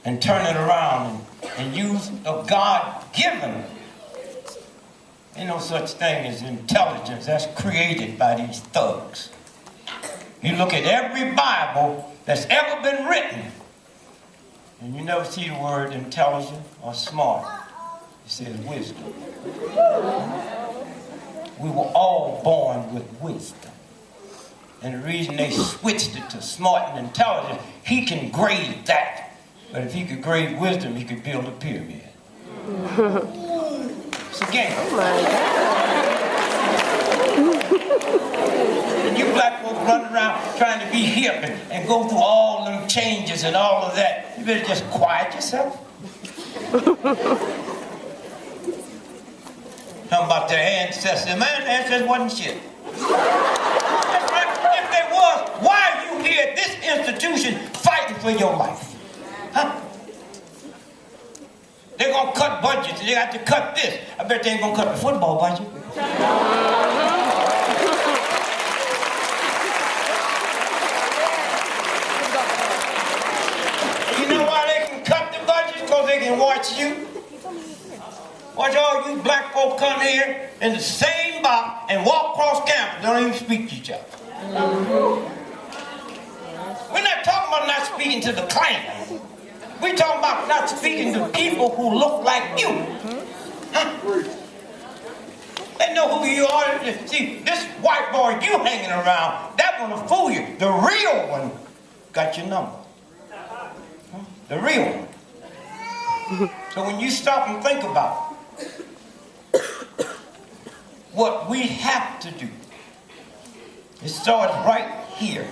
and turn it around and use a God-given. Ain't no such thing as intelligence. That's created by these thugs. You look at every Bible that's ever been written, and you never see the word intelligent or smart. It says wisdom. We were all born with wisdom. And the reason they switched it to smart and intelligent, he can grade that. But if he could grade wisdom, he could build a pyramid. It's a game. Oh my God. And you black folks running around trying to be hip and go through all them changes and all of that. You better just quiet yourself. Talking about their ancestors. Man, their ancestors wasn't shit. That's right. If they was, why are you here at this institution fighting for your life? Huh? They're going to cut budgets. They got to cut this. I bet they ain't going to cut the football budget. You know why they can cut the budget? Because they can watch you. Watch all you black folk come here in the same box and walk across campus. Don't even speak to each other. We're not talking about not speaking to the Klan. We're talking about not speaking to people who look like you. Huh? They know who you are. See, this white boy you hanging around, that one will fool you. The real one got your number. Huh? The real one. So when you stop and think about what we have to do, it starts right here.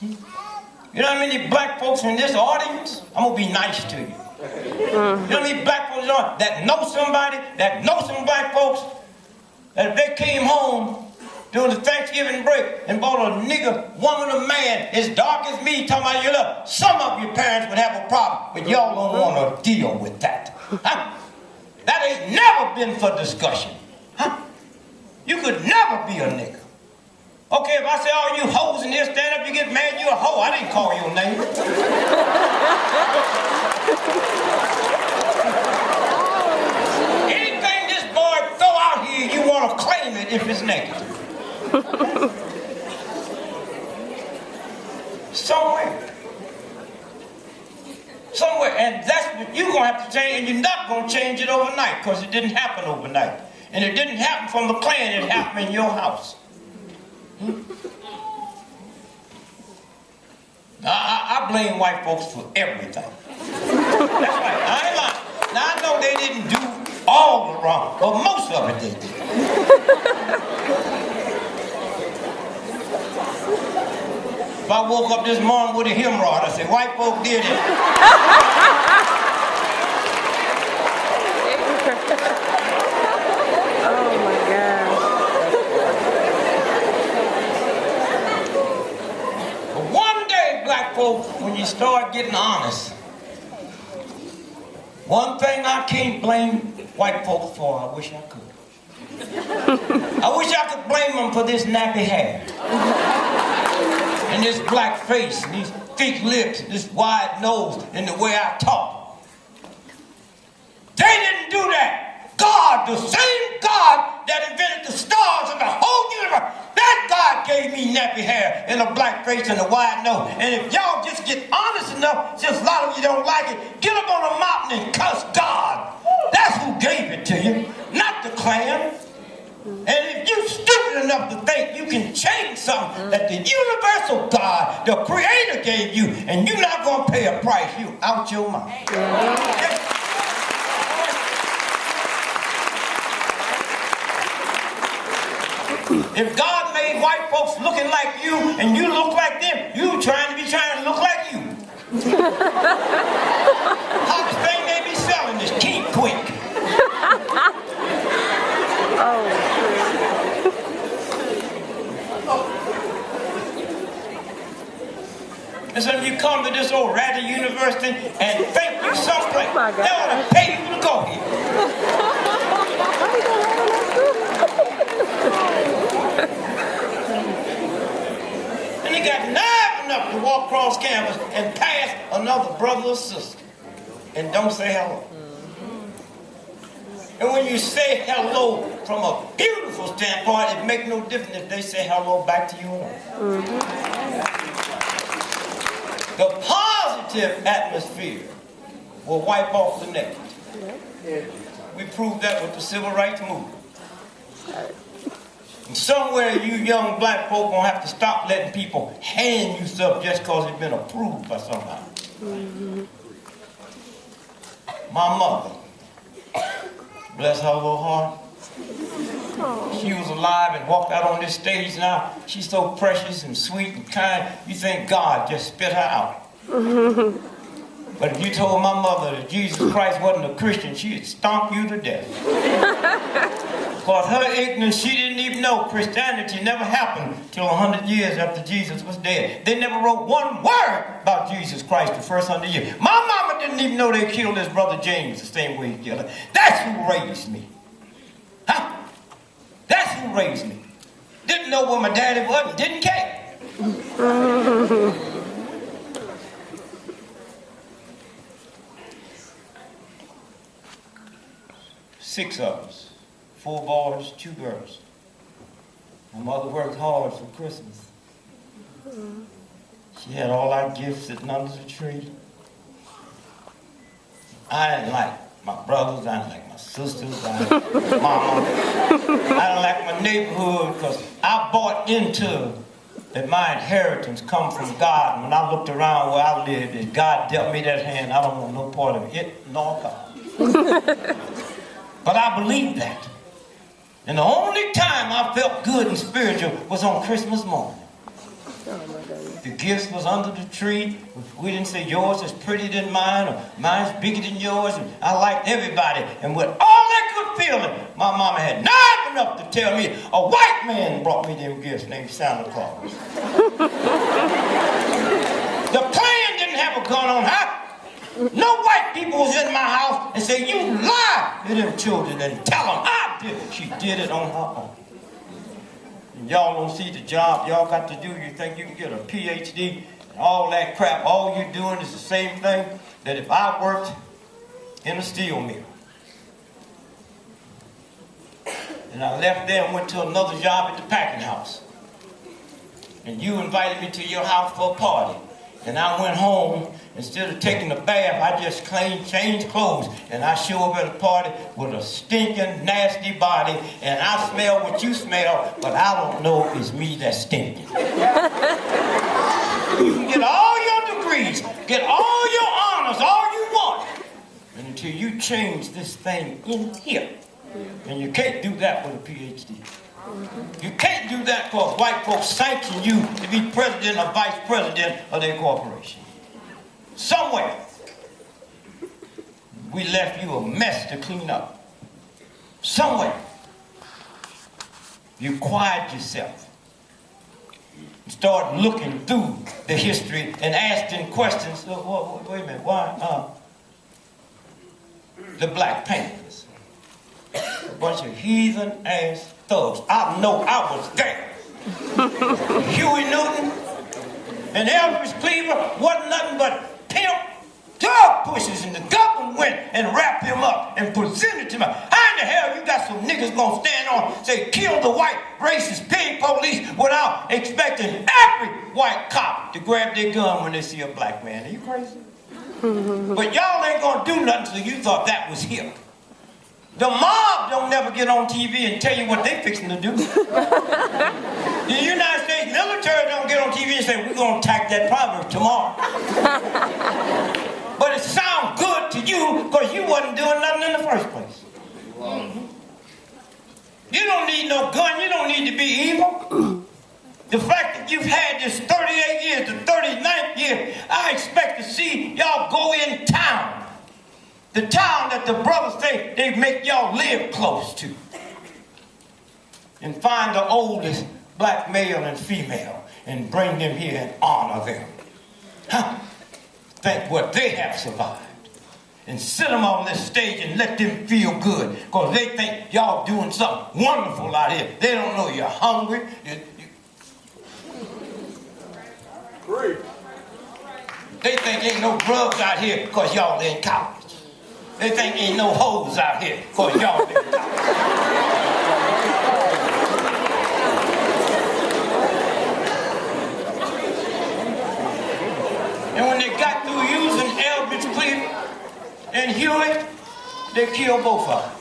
You know how many black folks in this audience? I'm going to be nice to you. You know how many black folks are that know somebody, that know some black folks, that if they came home during the Thanksgiving break and bought a nigger, woman, or man as dark as me, talking about your love, some of your parents would have a problem, but y'all don't want to deal with that. Huh? That ain't never been for discussion. Huh? You could never be a nigga. Okay, if I say all you hoes in here stand up, you get mad, you a hoe. I didn't call your name. Anything this boy throw out here, you want to claim it if it's negative. Somewhere, and that's what you're going to have to change, and you're not going to change it overnight, because it didn't happen overnight. And it didn't happen from the Klan, it happened in your house. I blame white folks for everything. That's right, I ain't lying. Now I know they didn't do all the wrong, but most of it they did. If I woke up this morning with a hemorrhoid, I said, white folk did it. Oh my God. But one day, black folk, when you start getting honest, one thing I can't blame white folks for, I wish I could. I wish I could blame them for this nappy hair. And this black face, and these thick lips, this wide nose, and the way I talk. They didn't do that. God, the same God that invented the stars and the whole universe, that God gave me nappy hair and a black face and a wide nose. And if y'all just get honest enough, since a lot of you don't like it, get up on a mountain and cuss God. That's who gave it to you, not the Klan. And if you're stupid enough to think you can change something that the universal God, the Creator, gave you, and you're not going to pay a price, you out your mouth. If God made white folks looking like you, and you look like them, you trying to look like you. Hottest thing they be selling is Keep Quick. Oh. And so you come to this old ratty university and think you someplace. Oh my God. They ought to pay you to go here. And they got nerve enough to walk across campus and pass another brother or sister. and don't say hello. And when you say hello from a beautiful standpoint, it makes no difference if they say hello back to you or not. The positive atmosphere will wipe off the negative. We proved that with the civil rights movement. And somewhere you young black folk gonna have to stop letting people hand you stuff just because it's been approved by somebody. My mother, bless her little heart, she was alive and walked out on this stage now. She's so precious and sweet and kind, you think God just spit her out. But if you told my mother that Jesus Christ wasn't a Christian, she'd stomp you to death. Because her ignorance, she didn't even know Christianity never happened till 100 years after Jesus was dead. They never wrote one word about Jesus Christ the first 100 years. My mama didn't even know they killed his brother James the same way he killed her. That's who raised me. Huh? That's who raised me. Didn't know where my daddy was and didn't care. 6 of us. 4 boys, 2 girls. My mother worked hard for Christmas. She had all our gifts sitting under the tree. I didn't like my brothers, I didn't like my sisters, I didn't like my mama. I didn't like my neighborhood because I bought into that my inheritance come from God. And when I looked around where I lived, and God dealt me that hand, I don't want no part of it, nor God. But I believed that. And the only time I felt good and spiritual was on Christmas morning. The gifts was under the tree. We didn't say yours is prettier than mine or mine's bigger than yours. And I liked everybody. And with all that good feeling, my mama had nerve enough to tell me a white man brought me them gifts named Santa Claus. The plan didn't have a gun on her. No white people was in my house and say, you lie to them children and tell them I did it. She did it on her own. And y'all don't see the job y'all got to do. You think you can get a PhD and all that crap. All you're doing is the same thing that if I worked in a steel mill and I left there and went to another job at the packing house and you invited me to your house for a party and I went home. Instead of taking a bath, I just changed clothes. And I show up at a party with a stinking, nasty body. And I smell what you smell, but I don't know it's me that's stinking. You can get all your degrees, get all your honors, all you want. And until you change this thing in here. And you can't do that with a PhD. You can't do that because white folks sanction you to be president or vice president of their corporation. Somewhere, we left you a mess to clean up. Somewhere, you quiet yourself and start looking through the history and asking questions. Wait a minute, why? The Black Panthers, a bunch of heathen-ass thugs. I know I was there. Huey Newton and Elvis Cleaver wasn't nothing but pimp dog pushes, and the government went and wrapped him up and presented to him. How in the hell you got some niggas gonna stand on say kill the white racist pig police without expecting every white cop to grab their gun when they see a black man? Are you crazy? But y'all ain't gonna do nothing, so you thought that was here. The mob don't never get on TV and tell you what they fixing to do. The United States military don't get on TV and say, we're going to attack that province tomorrow. But it sounds good to you because you wasn't doing nothing in the first place. You don't need no gun. You don't need to be evil. The fact that you've had this 38 years, the 39th year, I expect to see y'all go in town. The town that the brothers say they make y'all live close to. And find the oldest black male and female and bring them here and honor them. Huh? Think what they have survived. And sit them on this stage and let them feel good. Because they think y'all doing something wonderful out here. They don't know you're hungry. Great. They think ain't no drugs out here because y'all in college. They think ain't no hoes out here. Of course, y'all been talking. And when they got through using Eldridge Cleaver and Hewitt, they killed both of them.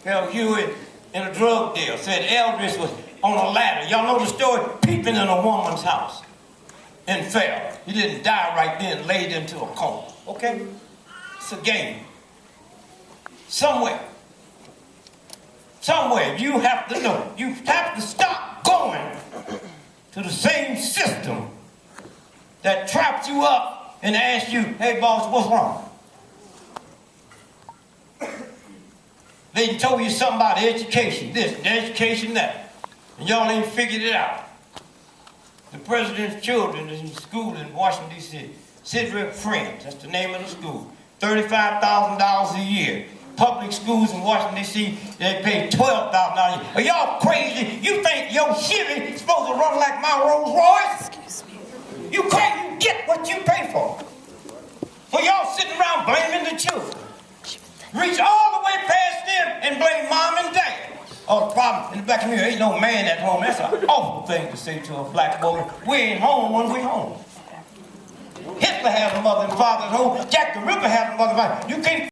Hell, Hewitt in a drug deal said Eldridge was on a ladder. Y'all know the story? Peeping in a woman's house and fell. He didn't die right then, laid into a coma. Okay? It's a game. Somewhere, you have to know. You have to stop going to the same system that trapped you up and asked you, hey boss, what's wrong? They told you something about education, this, education, that. And y'all ain't figured it out. The president's children in school in Washington, D.C., Sidrick Friends, that's the name of the school, $35,000 a year. Public schools in Washington, D.C., they pay $12,000 a year. Are y'all crazy? You think your Chevy is supposed to run like my Rolls Royce? Excuse me. You crazy? You get what you pay for. For y'all sitting around blaming the children. Reach all the way past them and blame mom and dad. Oh, the problem in the back of me, there ain't no man at home. That's an awful thing to say to a black woman. We ain't home when we home. Hitler had a mother and father at home. Jack the Ripper had a mother and father. You can't